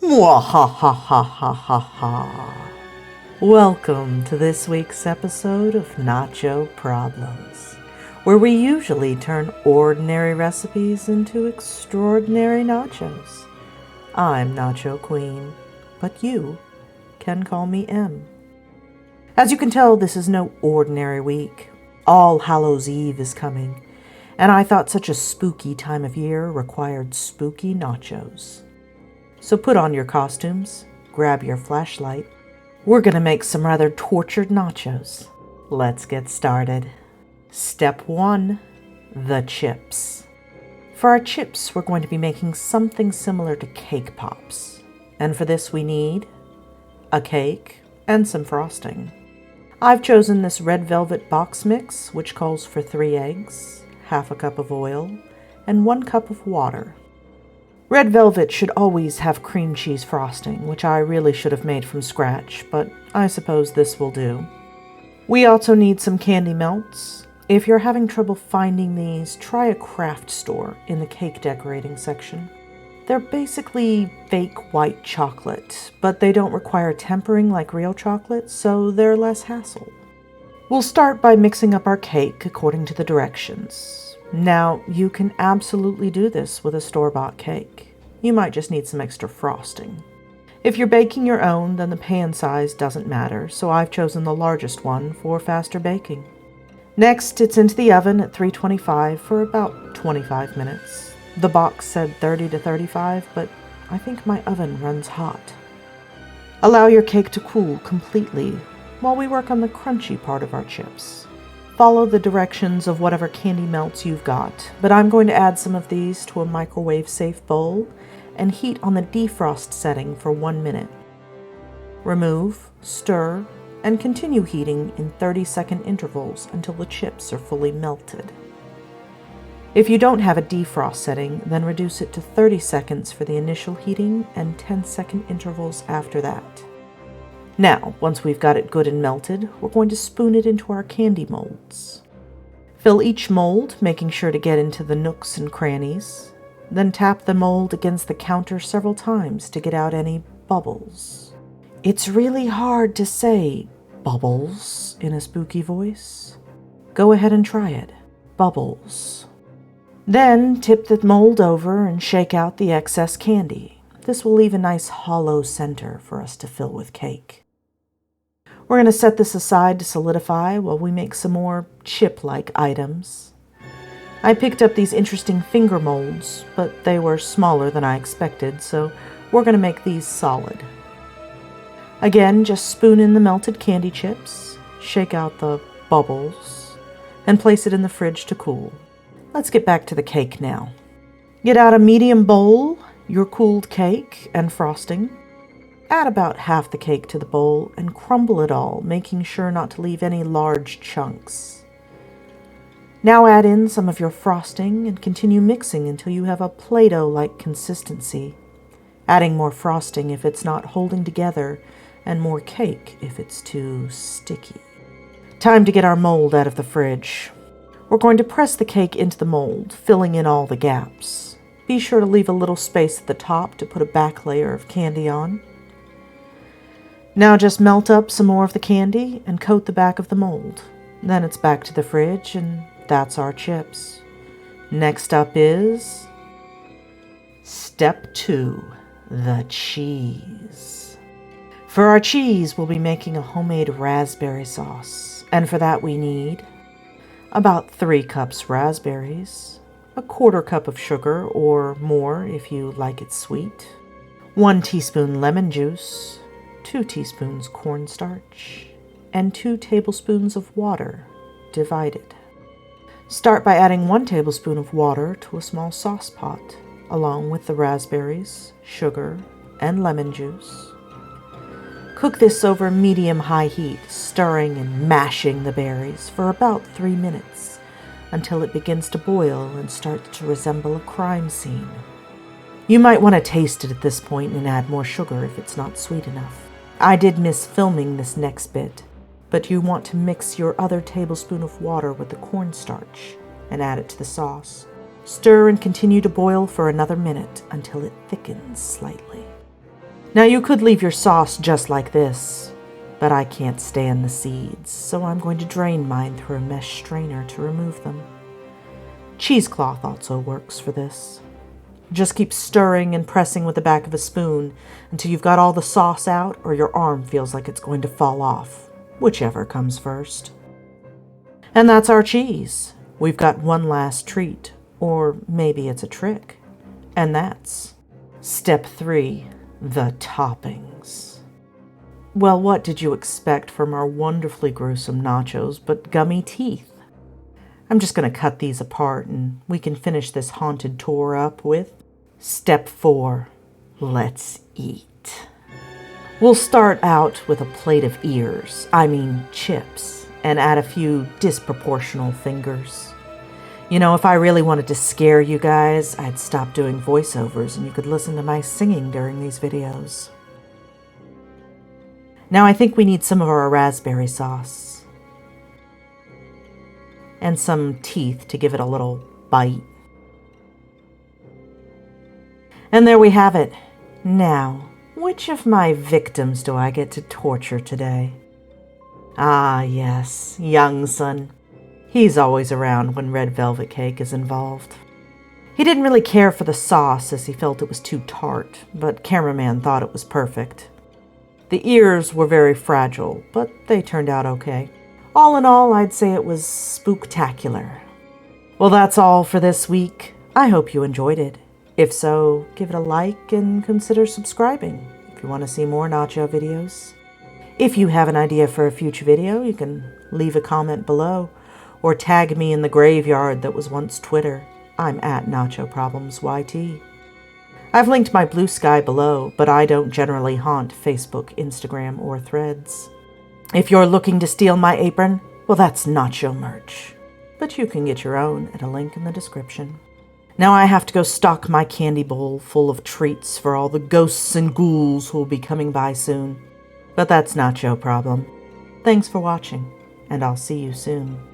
Mwahahahahaha. Welcome to this week's episode of Nacho Problems, where we usually turn ordinary recipes into extraordinary nachos. I'm Nacho Queen, but you can call me M. As you can tell, this is no ordinary week. All Hallows Eve is coming, and I thought such a spooky time of year required spooky nachos. So put on your costumes, grab your flashlight. We're gonna make some rather tortured nachos. Let's get started. Step 1, the chips. For our chips, we're going to be making something similar to cake pops. And for this we need a cake and some frosting. I've chosen this red velvet box mix, which calls for 3 eggs, half a cup of oil, and 1 cup of water. Red velvet should always have cream cheese frosting, which I really should have made from scratch, but I suppose this will do. We also need some candy melts. If you're having trouble finding these, try a craft store in the cake decorating section. They're basically fake white chocolate, but they don't require tempering like real chocolate, so they're less hassle. We'll start by mixing up our cake according to the directions. Now, you can absolutely do this with a store-bought cake. You might just need some extra frosting. If you're baking your own, then the pan size doesn't matter, so I've chosen the largest one for faster baking. Next, it's into the oven at 325 for about 25 minutes. The box said 30 to 35, but I think my oven runs hot. Allow your cake to cool completely while we work on the crunchy part of our chips. Follow the directions of whatever candy melts you've got, but I'm going to add some of these to a microwave-safe bowl and heat on the defrost setting for 1 minute. Remove, stir, and continue heating in 30-second intervals until the chips are fully melted. If you don't have a defrost setting, then reduce it to 30 seconds for the initial heating and 10-second intervals after that. Now, once we've got it good and melted, we're going to spoon it into our candy molds. Fill each mold, making sure to get into the nooks and crannies. Then tap the mold against the counter several times to get out any bubbles. It's really hard to say bubbles in a spooky voice. Go ahead and try it. Bubbles. Then tip the mold over and shake out the excess candy. This will leave a nice hollow center for us to fill with cake. We're going to set this aside to solidify while we make some more chip-like items. I picked up these interesting finger molds, but they were smaller than I expected, so we're going to make these solid. Again, just spoon in the melted candy chips, shake out the bubbles, and place it in the fridge to cool. Let's get back to the cake now. Get out a medium bowl, your cooled cake, and frosting. Add about half the cake to the bowl and crumble it all, making sure not to leave any large chunks. Now add in some of your frosting and continue mixing until you have a Play-Doh-like consistency, adding more frosting if it's not holding together and more cake if it's too sticky. Time to get our mold out of the fridge. We're going to press the cake into the mold, filling in all the gaps. Be sure to leave a little space at the top to put a back layer of candy on. Now just melt up some more of the candy and coat the back of the mold. Then it's back to the fridge, and that's our chips. Next up is Step 2, the cheese. For our cheese, we'll be making a homemade raspberry sauce, and for that we need about 3 cups raspberries, a 1/4 cup of sugar, or more if you like it sweet, 1 teaspoon lemon juice, 2 teaspoons cornstarch, and 2 tablespoons of water, divided. Start by adding 1 tablespoon of water to a small sauce pot, along with the raspberries, sugar, and lemon juice. Cook this over medium-high heat, stirring and mashing the berries for about 3 minutes, until it begins to boil and starts to resemble a crime scene. You might want to taste it at this point and add more sugar if it's not sweet enough. I did miss filming this next bit, but you want to mix your other tablespoon of water with the cornstarch and add it to the sauce. Stir and continue to boil for another minute until it thickens slightly. Now you could leave your sauce just like this, but I can't stand the seeds, so I'm going to drain mine through a mesh strainer to remove them. Cheesecloth also works for this. Just keep stirring and pressing with the back of a spoon until you've got all the sauce out or your arm feels like it's going to fall off, whichever comes first. And that's our cheese. We've got one last treat, or maybe it's a trick, and that's step 3, the toppings. Well, what did you expect from our wonderfully gruesome nachos but gummy teeth? I'm just going to cut these apart and we can finish this haunted tour up with step 4, let's eat. We'll start out with a plate of chips, and add a few disproportional fingers. You know, if I really wanted to scare you guys, I'd stop doing voiceovers and you could listen to my singing during these videos. Now I think we need some of our raspberry sauce. And some teeth to give it a little bite. And there we have it. Now, which of my victims do I get to torture today? Ah, yes, young son. He's always around when red velvet cake is involved. He didn't really care for the sauce as he felt it was too tart, but cameraman thought it was perfect. The ears were very fragile, but they turned out okay. All in all, I'd say it was spooktacular. Well, that's all for this week. I hope you enjoyed it. If so, give it a like and consider subscribing if you want to see more nacho videos. If you have an idea for a future video, you can leave a comment below or tag me in the graveyard that was once Twitter. I'm at NachoProblemsYT. I've linked my Blue Sky below, but I don't generally haunt Facebook, Instagram, or Threads. If you're looking to steal my apron, well, that's Nacho merch. But you can get your own at a link in the description. Now I have to go stock my candy bowl full of treats for all the ghosts and ghouls who will be coming by soon. But that's not your problem. Thanks for watching, and I'll see you soon.